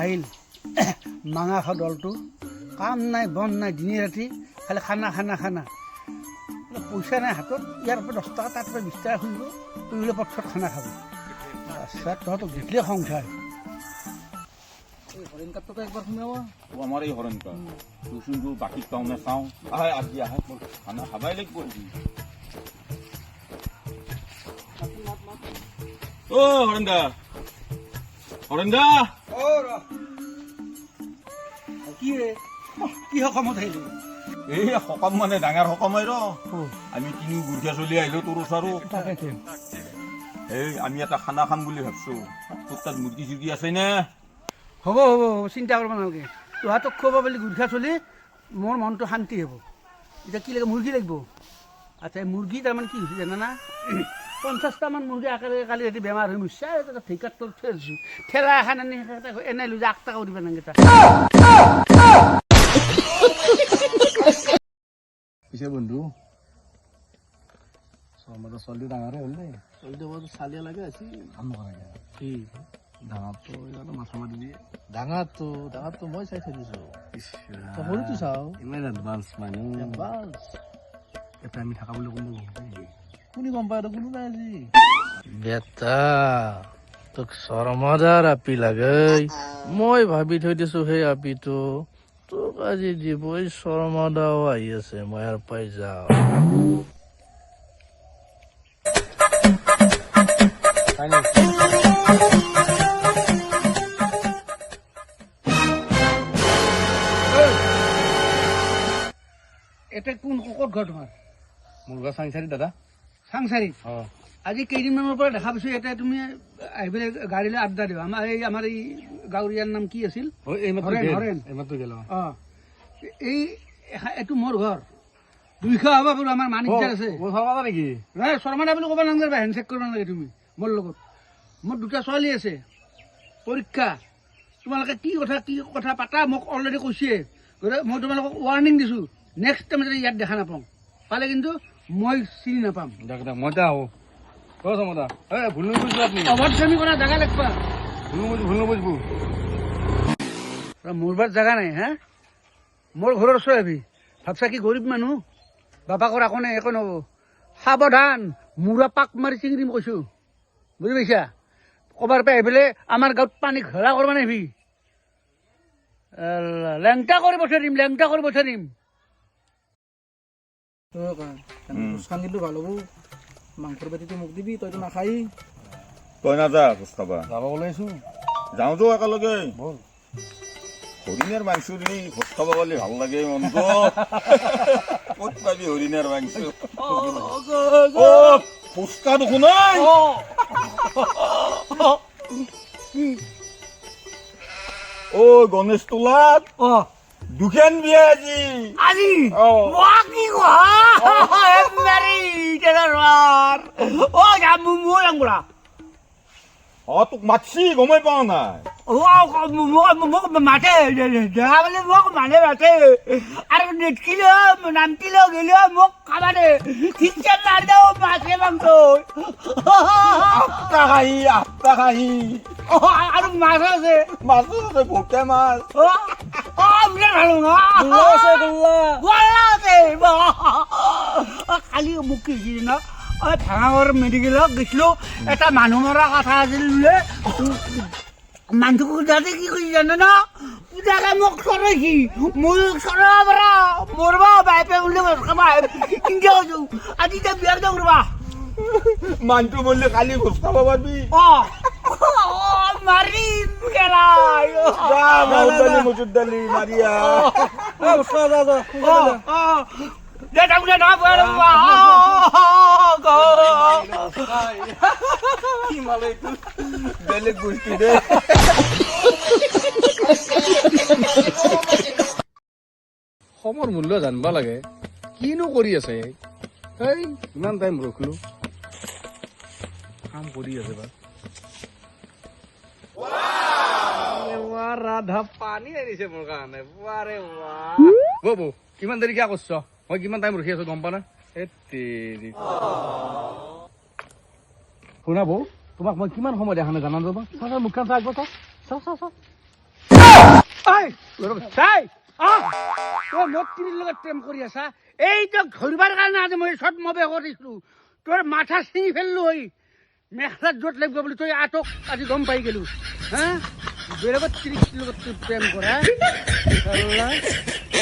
আহিল মাঙা খোৱা দলটো কাম নাই বন নাই দিনে ৰাতি খালি খানা খানা খানা পইচা নাই হাতত ইয়াৰ পৰা 10 টকা তাৰ পৰা 20 টকা খুলিব পথত খানা খাব আচ্ছা তহঁতক দেখিলে সংসাৰ হৰিণকাতটোকে একবাৰ শুনাব আমাৰ এই হৰিণকা তুচুনটো বাকীত পাওঁ নে চাওঁ আহে আজি আহে খানা খাবাই লাগিব হৰিণদা হৰিণদা কি সকামত আহিলি এই সকাম মানে ডাঙৰ সকাম ৰ আমি তিনিও গুৰখীয়া চলি আহিলো তোৰ ওচৰো এই আমি এটা খানা খাম বুলি ভাবছো তোৰ তাত মুৰ্গী চুৰ্গী আছে নে হ'ব হ'ব চিন্তা কৰিব নালাগে তোহাঁতক খুৱাব বুলি গুৰখীয়া চলি মোৰ মনটো শান্তি হ'ব এতিয়া কি লাগে মুৰ্গী লাগিব আচ্ছা মুৰ্গী তাৰমানে কি হৈছে জানা না 50টামান মুৰ্গী আকাৰে কালি ৰাতি বেমাৰ হৈ মৰিছে ঢেকাত তলত থৈ দিছোঁ ঠেলা এখন আনি এনেই লৈ যে 8 টকা দিব নাংকেইটা পিছে বন্ধু চমৰা চলি ডাঙৰে হ'ল দেই চলিটো বৰ চালিয়া লাগে আছে কাম নকৰাকে কি ডাঙৰটো মাথা মাৰি দিয়ে ডাঙৰটো মই চাই থৈ দিছোঁ সৰুটো চাওঁ ইমান এডভান্স মানুহ এডভান্স এটা আমি থাকা বুলি কোনে গম পায় কোনো নাই আজি বেটা তোক শৰ্মাদাৰ আপি লাগে মই ভাবি থৈ দিছো সেই আপিটো তোক আজি দিবই শৰ্মাদাও আহি আছে মই আৰু পাই যাওঁ এটা কোন ক'ত ঘৰ তোমাৰ মোৰ ঘৰ চাংচাৰি দাদা চাংচাৰিত আজি কেইদিনমানৰ পৰা দেখা পাইছো এতিয়া তুমি আহি পেলাই গাড়ীলৈ আড্ডা দিবা আমাৰ এই গাঁৱৰীয়াৰ নাম কি আছিল এইটো মোৰ ঘৰ 200 হবা বাৰু আমাৰ মানিকদাৰ আছে নেকি নহয় শৰ্মাদা বুলি ক'ব নালাগে হেণ্ডশেক কৰিব নালাগে তুমি মোৰ লগত মোৰ 2টা ছোৱালী আছে পৰীক্ষা তোমালোকে কি কথা পাতা মোক অলৰেডি কৈছে মই তোমালোকক ৱাৰ্ণিং দিছোঁ নেক্সট টাইম যদি ইয়াত দেখা নাপাওঁ পালে কিন্তু মই চিনি নাপাম মই আহো ভুল নবুজবো আপনি অভদ্ৰামি কৰা জাগা লাগবা ভুল নবুজবো মোৰবাৰ জাগা নাই হা মোৰ ঘৰৰ ওচৰ আহিবি ভাবছা কি গৰীব মানুহ বাপাকৰ একো নাই একো নহব সাৱধান মূৰা পাক মাৰি চিঙি কৈছো বুজি পাইছা কবাৰ পৰা আহি পেলাই আমাৰ গাঁৱত পানী ঘোলা কৰিব নাহিবি লেংটা কৰি পঠাই দিম কিন্তু ভাল হ'ব মাংসৰ বাতিটো মোক দিবি তইতো নাখাই তই নাযা খোজ খাবা যাব ওলাইছো যাওঁ তো একেলগে হৰিণৰ মাংস দি খোজ খাব গ'লে ভাল লাগে মনটো ক'ত পাবি হৰিণৰ মাংস ফুচকা দেখোন ঐ গণেশ তোলাত দুখেন বিয়া আজি তোক মাতছি গমেই পোৱা নাই মাতে মোক মানে মাতে আৰু দেখিলেও নামতিলেও গেলেও মোক কামাতে ঠিকছে নাযাও মাছে মাংস আপ্তা খাহি আৰু মাছ আছে ভোকে মাছ বিৰাট ভাল কালি মোক কি হৈছিল ন ভাঙাগড় মেডিকেলত গৈছিলো এটা মানুহ মৰা কথা আছিল বোলে মানুহটো যাতে কি কৰিছে জানে ন পূজাকে মোক চৰাইছি মই চৰাব পৰা মৰবা বাইপে বুলি ইণ্ডিয়া কৈছো আজি এতিয়া বিয়াৰ যাওঁ ৰবা মানুহটো বললে কালি খোজ খাব পাৰবি মাৰিম কেলাই মুচুদ্দালি মাৰিয়া বেলেগ গোষ্ঠী দে সময় মূল্য জানবা লাগে কিনো কৰি আছে ইমান টাইম ৰখিলো কাম কৰি আছে ৰাধা পানী আনিছে মোৰ কাৰণে বৌ কিমান দেৰি কিয় কৰিছ মই কিমান টাইম ৰখি আছো গম পা না শুনা বৌ তোমাক মই কিমান সময় দেখা নাই জানা ৰ'বা চাওঁ মুখখন চাই আগবাৰ চাওঁ চাওঁ চাওঁ ঐ চাই তই মোক তিনিৰ লগত প্ৰেম কৰি আছা এইটো ধৰিবাৰ কাৰণে আজি মই চব মবে কৰিছিলো তোৰ মাথা ছিঙি ফেললো হৈ মেখেলাত য'ত লাগিব বুলি তই আটক আজি গম পাই গেলো হা বেলেগত তিৰিৰ লগত তই প্ৰেম কৰা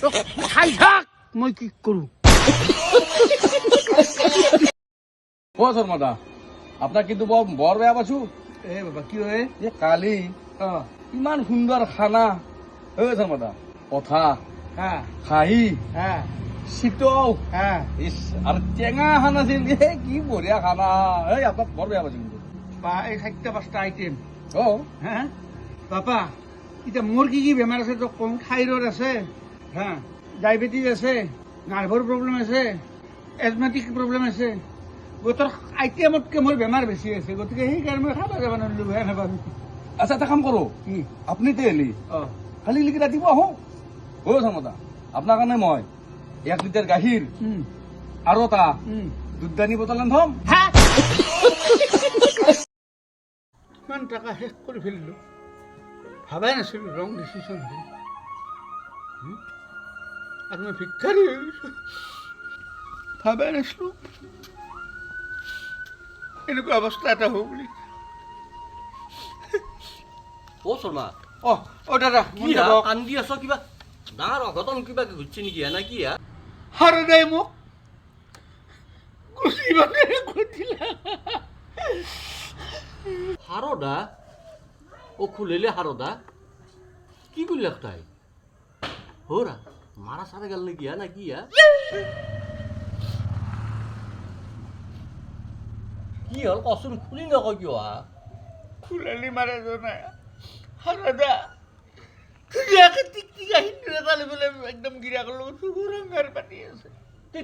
তোক খাই থাক মই কি কৰো অ' শৰ্মা দা আপোনাক কিন্তু বৰ বেয়া পাইছো এ বাবা কি হয় এই কালি ইমান সুন্দৰ খানা ঐ শৰ্মা দা কথা হা খাহী হা চিতৌ হা ইছ আৰু টেঙা খানা আছিল কি বঢ়িয়া খানা এই আপোনাক বৰ বেয়া পাইছো কিন্তু বা এই 4-5টা আইটেম অ' হা বাপা এতিয়া মোৰ কি বেমাৰ আছে তোক কম থাইৰয়ড আছে হা ডায়েবেটিছ আছে নাৰ্ভৰ প্ৰব্লেম আছে এজমেটিক প্ৰব্লেম আছে গোটৰ আইটেমতকৈ মোৰ বেমাৰ বেছি আছে গতিকে সেইকাৰণে মই খাব যাব নোৱাৰিলোঁ বেয়া নাপাবি আচ্ছা এটা কাম কৰোঁ কি আপুনি তেলি অঁ কালি লেকি ৰাতিপুৱা আহোঁ অ' শৰ্মা দা আপোনাৰ কাৰণে মই 1 লিটাৰ গাখীৰ আৰু এটা দুধদানি বটল আনিম ইমান টকা শেষ কৰি ফেলিলোঁ ভাবাই নাছিলোঁ ৰং ডিচিশ্যন হ'ল আৰু মই ভিক্ষাৰী হৈ গৈছোঁ ভাবাই নাছিলোঁ এনেকুৱা অৱস্থা এটা হ'ব বুলি অ' শৰ্মা অঁ দাদা কি কান্দি আছ কিবা ডাঙৰ অঘটন কিবা ঘটছে নেকি না কি হাৰে নাই মোক গুচি মানে ঘটিলা হাৰদা ও খুলিলে হাৰদা কি করলে তাই হোরা মারা সারা গেল নাকি না কি কি হল কচোন খুলি নকয় কিয় খুলালি মারা জনায় হারাদা তুই টিকটিক আহিলে তালে বলে একদম গিরা করলো সুরঙ্গার পানি আছে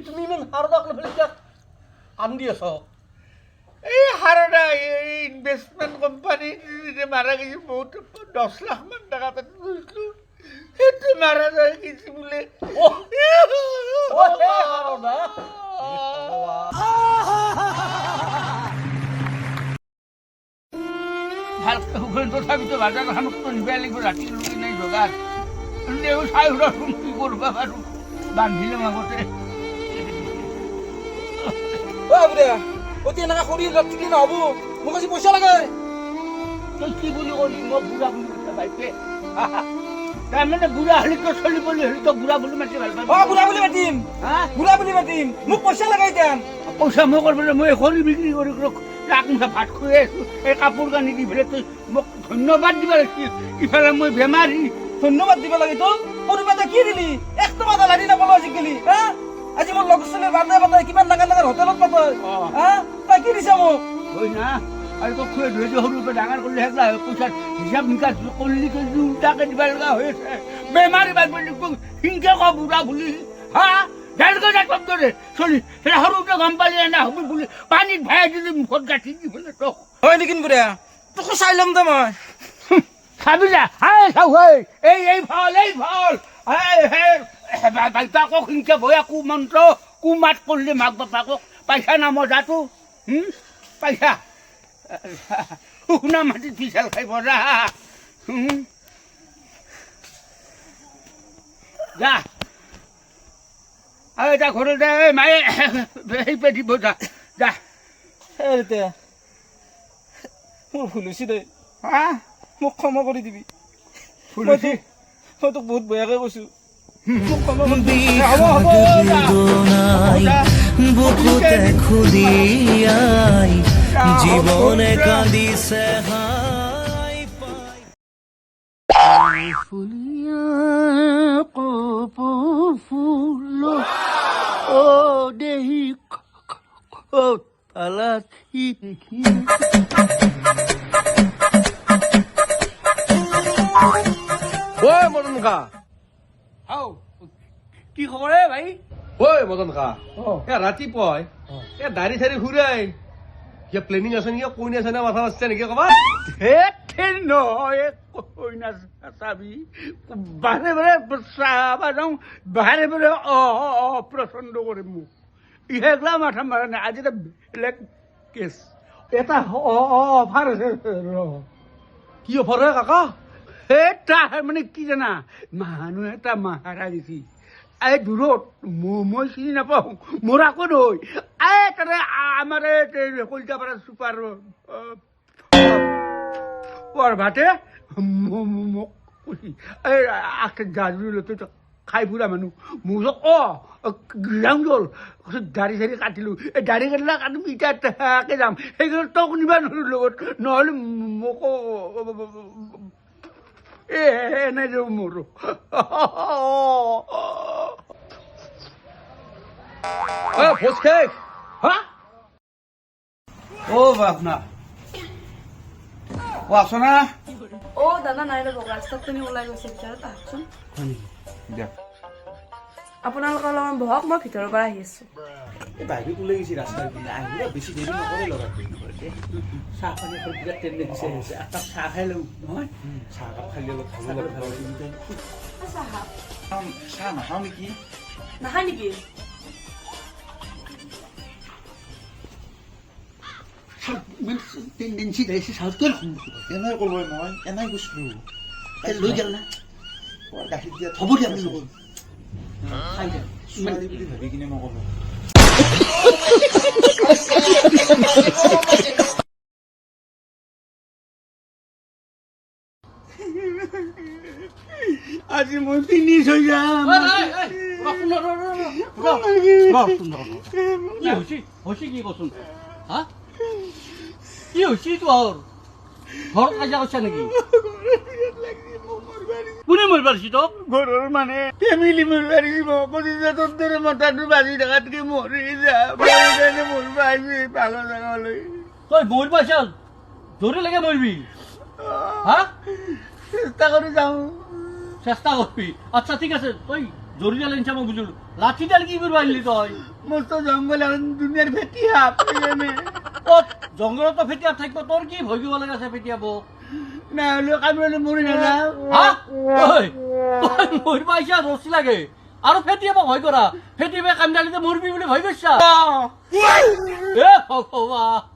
তুমি ইমান হাৰদা ফেলে কান্দি আছ এই হারাদা এই ইনভেস্টমেন্ট কোম্পানি মারা গেছে বহুত 10 লাখ মান টাকা পেতে দিয়েছিল সেটা মারা যায় কিছু বলে ও হে হারদা ভালকে শুকুন তথাপিতো বাজাৰ খানত তো নিবাই লাগিব ৰাতি লুকি নাই জগাত নেও চাই উৰা কি কৰবা বাৰু বান্ধিলে আগতে বুঢ়া অতি এনেকে কৰি ৰাতি নহ'ব মোক আজি পইচা লাগে তই কি বুলি ক'লি মই বুঢ়া বুলি কৈছা বাইকে তাৰমানে বুঢ়া হ'লে তো চলিব হ'লে তো বুঢ়া বুলি মাতি ভাল পাব বুঢ়া বুলি মাতিম হা বুঢ়া বুলি মাতিম মোক পইচা লাগে এতিয়া পইচা মই কৰিবলৈ মই এখন বিক্ৰী কৰি ৰাখ মুঠা ভাত খুৱাই আছোঁ এই কাপোৰ কানি দি পেলাই তই মোক ধন্যবাদ দিব লাগিছিল ইফালে মই বেমাৰী ধন্যবাদ দিব লাগে তোক সৰু পেটা কি দিলি 1 টকা এটা লাৰি নাপালো আজিকালি হা আজি মোৰ লগৰ ছোৱালীৰ বাৰ্থডে পাতে কিমান ডাঙৰ ডাঙৰ হোটেলত পাতে হা তই কি দিছা মোক হয় না আৰু তোক খুৱাই ধৰি সৰুৰ পৰা ডাঙৰ কৰিলে সেইগিলা পইচাৰ হিচাপ নিকাচ কৰিলি তই উল্টাকে দিব লগা হৈ আছে বেমাৰী বাদ সিংকে ক বুঢ়া বুলি হা চলি সেটা সৰুতে গম পালি না হ'ব বুলি পানীত ভাই দিলি মুখত গাঁঠি দি পেলে তোক হয় নেকি বুঢ়া তোক চাই ল'ম দে মই চাবি যা হাই চাও এই ফল বাইপাকক সিংকে বয়া কুমন্ত্ৰ কুমাত কৰিলে মাক বাপাকক পাইছা না মই যাতো পাইছা শুনা মাটিত পিছাল খাই পৰা যা আৰু এটা ঘৰতে মায়ে সেই পেটিব যা যা এতিয়া মোৰ ভুল হৈছে দে হা মোক ক্ষমা কৰি দিবি ফুলছি মই তোক বহুত বেয়াকৈ কৈছোঁ বুকুতে খুলিয়াই জীবনে কাঁদিছে হাই পাই ফুলিয়া কপৌ ফুল ও দেহি তালাত ঐ মদন খা হাও কি খবৰ হে ভাই ঐ মদন খা ৰাতিপুৱাই দাড়ি চাৰি ঘূৰাই কিবা প্লেনিং আছে নেকি কইনা আছে নে মাথা আছে নেকি ক'ৰবাত ধেৰ নহয় কইনা চাবি বাৰে বাৰে চাবা যাওঁ বাৰে বাৰে অপচন্দ কৰে মোক ইহেগলা মাথা মাৰা নাই আজি এটা বেলেগ কেছ এটা অফাৰ আছে ৰ কি অফাৰ হে কাকা এটা মানে কি জানা মানুহ এটা মাৰা গৈছি এই দূৰত মই চিনি নাপাওঁ মোৰ আকৌ নৈ এই তাৰে আমাৰ কলিতাপাৰা চুপাৰ ভাতে মোক কৈছি এই আগতে জাজুৰি খাই ফুৰা মানুহ মোৰ গিৰাং জল দাড়ি চাড়ি কাটিলোঁ এই দাড়ি কাটিলা কাটিম এতিয়া তাকে যাম সেইকাৰণে তই শুনিবা নোৱাৰো লগত নহ'লে মোকো এনে যাওঁ মোৰ ভোজ শেষ হা বাপনা আছ না দাদা নাই ৰ'ব ৰাস্তাত তুমি ওলাই গৈছে ভিতৰত আহকচোন আপোনালোকৰ লগত বহক মই ভিতৰৰ পৰা আহি আছো এই বাহিৰত ওলাই গৈছে ৰাস্তাৰ পিনে আহিলে বেছি দেৰি নকৰে লগাটো চাহ পানী বিৰাট টেণ্ডেঞ্চি আহিছে একাপ চাহ খাই লওঁ নহয় চাহকাপ খালি অলপ খাব লাগে চাহ নাখাওঁ নেকি নাখায় নেকি টেণ্ডেঞ্চি আহিছে চাহ কিয় এনেই ক'লো মই এনেই গৈছিলোঁ লৈ গেল না গাখীৰ দিয়া হ'ব দিয়া মোৰ লগত খাই যা ছোৱালী বুলি ভাবি কিনে মই ক'লো আজি মই ফিনিছ হৈ যাম কি কচোন হা কি হৈছে তোৰ ঘৰত কাজিয়া কৰিছা নেকি কোনে মৰিব পাৰিছি তোক ঘৰৰ মানে ফেমিলি মোৰ পাৰিব কৈছে তোৰ দৰে মতাটো বাজি থকাতকে মৰি যাম মৰিব আহিবি পাগল জাগালৈ তই মৰিব পাইছা জোৰে লাগে মৰিবি হা চেষ্টা কৰি যাওঁ চেষ্টা কৰবি আচ্ছা ঠিক আছে তই জৰিডাল আনিছা মই বুজিলো লাঠিডাল কি কৰিব আহিলি তই মস্ত জংঘল এখন দুনিয়াৰ ভেটি সাপ সেইকাৰণে ক'ত জংঘলতো ফেটিয়াপ থাকিব তোৰ কি ভয় কৰিব লগা আছে ফেটিয়াব নহ'লেও কামলৈ মৰি নাযাওঁ হা তই মৰিব আহিছা ৰচি লাগে আৰু ফেটিয়াব ভয় কৰা ফেটিয়াবে কামডালিতে মৰিবি বুলি ভয় কৰিছা এ ভগৱান